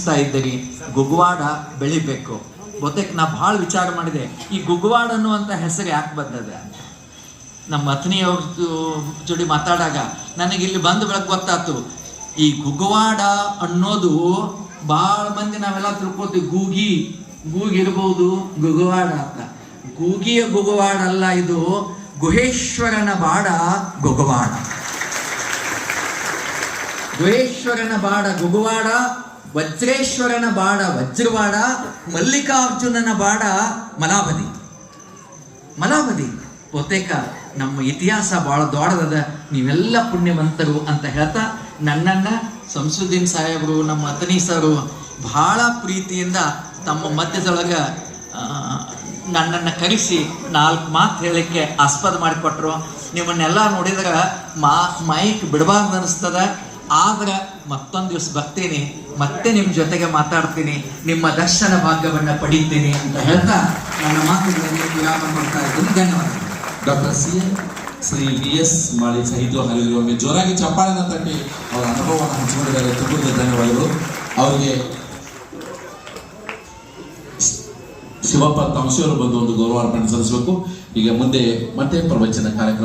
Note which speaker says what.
Speaker 1: ಜೀವಿಸ್ತಾ ಇದ್ದೀರಿ. ಗುಗ್ವಾಡ ಬೆಳಿಬೇಕು. ಬಹುತೇಕ ನಾ ಭಾಳ ವಿಚಾರ ಮಾಡಿದೆ, ಈ ಗುಗ್ವಾಡ ಅನ್ನುವಂಥ ಹೆಸರು ಯಾಕೆ ಬಂದದೆ ಅಂತ. ನಮ್ಮ ಅತ್ನಿಯವ್ರ ಜೋಡಿ ಮಾತಾಡಾಗ ನನಗೆ ಇಲ್ಲಿ ಬಂದ ಬೆಳಗ್ಗೆ ಗೊತ್ತಾಯ್ತು. ಈ ಗುಗ್ವಾಡ ಅನ್ನೋದು ಭಾಳ ಮಂದಿ ನಾವೆಲ್ಲ ತಿಳ್ಕೊತೀವಿ, ಗೂಗಿರ್ಬೋದು ಗುಗ್ವಾಡ ಅಂತ. ಗೂಗಿಯ ಗುಗ್ವಾಡ ಅಲ್ಲ, ಇದು ಗುಹೇಶ್ವರನ ಬಾಡ ಗುಗ್ವಾಡ. ಗುಹೇಶ್ವರನ ಬಾಡ ಗುಗ್ವಾಡ, ವಜ್ರೇಶ್ವರನ ಬಾಡ ವಜ್ರವಾಡ, ಮಲ್ಲಿಕಾರ್ಜುನನ ಬಾಡ ಮಲಾಬದಿ. ಬಹುತೇಕ ನಮ್ಮ ಇತಿಹಾಸ ಬಹಳ ದೊಡ್ಡದ, ನೀವೆಲ್ಲ ಪುಣ್ಯವಂತರು ಅಂತ ಹೇಳ್ತಾ ನನ್ನನ್ನ ಸಂಸುದ್ದೀನ್ ಸಾಹೇಬರು, ನಮ್ಮ ಅತನಿ ಸರು ಬಹಳ ಪ್ರೀತಿಯಿಂದ ತಮ್ಮ ಮಧ್ಯದೊಳಗೆ ನನ್ನನ್ನು ಕರೆಸಿ 4 ಮಾತು ಹೇಳಲಿಕ್ಕೆ ಆಸ್ಪದ ಮಾಡಿಕೊಟ್ರು. ನಿಮ್ಮನ್ನೆಲ್ಲ ನೋಡಿದ್ರೆ ಮೈಕ್ ಬಿಡಬಾರ್ದು ಅನಿಸ್ತದ. ಆದ್ರೆ ಮತ್ತೊಂದು ದಿವಸ ಬರ್ತೀನಿ, ಮತ್ತೆ ನಿಮ್ಮ ಜೊತೆಗೆ ಮಾತಾಡ್ತೀನಿ, ನಿಮ್ಮ ದರ್ಶನ ಭಾಗ್ಯವನ್ನು ಪಡೀತೀನಿ ಅಂತ ಹೇಳ್ತಾ ನನ್ನ ಮಾತುಗಳಲ್ಲಿ ವಿರಾಮ ಕೊಡ್ತಾ ಇದ್ದೀನಿ. ಧನ್ಯವಾದ.
Speaker 2: ಡಾಕ್ಟರ್ ಶ್ರೀ VS ಮಾಳಿ ಸಾಹಿತ್ಯ ಹರಿದು ಒಮ್ಮೆ ಜೋರಾಗಿ ಚಪ್ಪಾಳೆನ ತಟ್ಟಿ ಅವರ ಅನುಭವವನ್ನು ಹಂಚಿಕೊಂಡಿದ್ದಾರೆ. ತುಂಬ ಧನ್ಯವಾದಗಳು ಅವರಿಗೆ. ಶಿವಪ್ಪ ತಮಶಿಯವರು ಬಂದು ಒಂದು ಗೌರವಾರ್ಪಣೆ ಸಲ್ಲಿಸಬೇಕು. ಈಗ ಮುಂದೆ ಮತ್ತೆ ಪ್ರವಚನ ಕಾರ್ಯಕ್ರಮ.